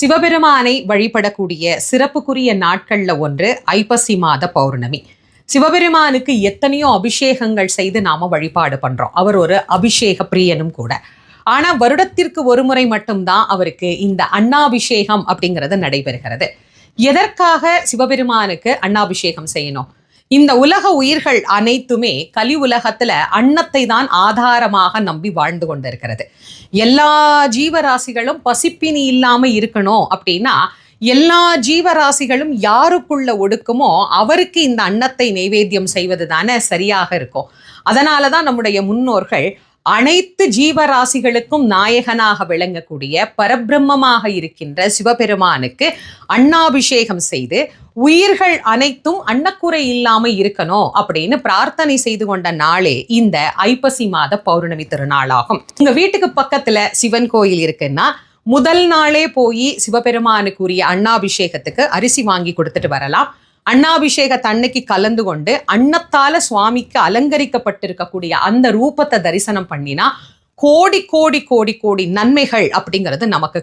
சிவபெருமானை வழிபடக்கூடிய சிறப்புக்குரிய நாட்கள்ல ஒன்று ஐப்பசி மாத பௌர்ணமி. சிவபெருமானுக்கு எத்தனையோ அபிஷேகங்கள் செய்து நாம வழிபாடு பண்றோம். அவர் ஒரு அபிஷேக பிரியனும் கூட. ஆனா வருடத்திற்கு ஒரு முறை மட்டும்தான் அவருக்கு இந்த அன்னாபிஷேகம் அப்படிங்கிறது நடைபெறுகிறது. எதற்காக சிவபெருமானுக்கு அன்னாபிஷேகம் செய்யணும்? இந்த உலக உயிர்கள் அனைத்துமே கலி உலகத்துல அன்னத்தை தான் ஆதாரமாக நம்பி வாழ்ந்து கொண்டிருக்கிறது. எல்லா ஜீவராசிகளும் பசிப்பினி இல்லாம இருக்கணும் அப்படின்னா எல்லா ஜீவராசிகளும் யாருக்குள்ள ஒடுக்குமோ அவருக்கு இந்த அன்னத்தை நைவேத்தியம் செய்வது தானே சரியாக இருக்கும். அதனாலதான் நம்முடைய முன்னோர்கள் அனைத்து ஜீவராசிகளுக்கும் நாயகனாக விளங்கக்கூடிய பரபிரம்மமாக இருக்கின்ற சிவபெருமானுக்கு அன்னாபிஷேகம் செய்து உயிர்கள் அனைத்தும் அன்னக்குறை இல்லாம இருக்கணும் அப்படின்னு பிரார்த்தனை செய்து கொண்ட நாளே இந்த ஐப்பசி மாத பௌர்ணமி திருநாளாகும். உங்க வீட்டுக்கு பக்கத்துல சிவன் கோயில் இருக்குன்னா முதல் நாளே போய் சிவபெருமானுக்குரிய அன்னாபிஷேகத்துக்கு அரிசி வாங்கி கொடுத்துட்டு வரலாம். அன்னாபிஷேக தன்னைக்கு கலந்து கொண்டு அன்னத்தால சுவாமிக்கு அலங்கரிக்கப்பட்டிருக்கக்கூடிய அந்த ரூபத்தை தரிசனம் பண்ணினா கோடி கோடி கோடி கோடி நன்மைகள் அப்படிங்கிறது நமக்கு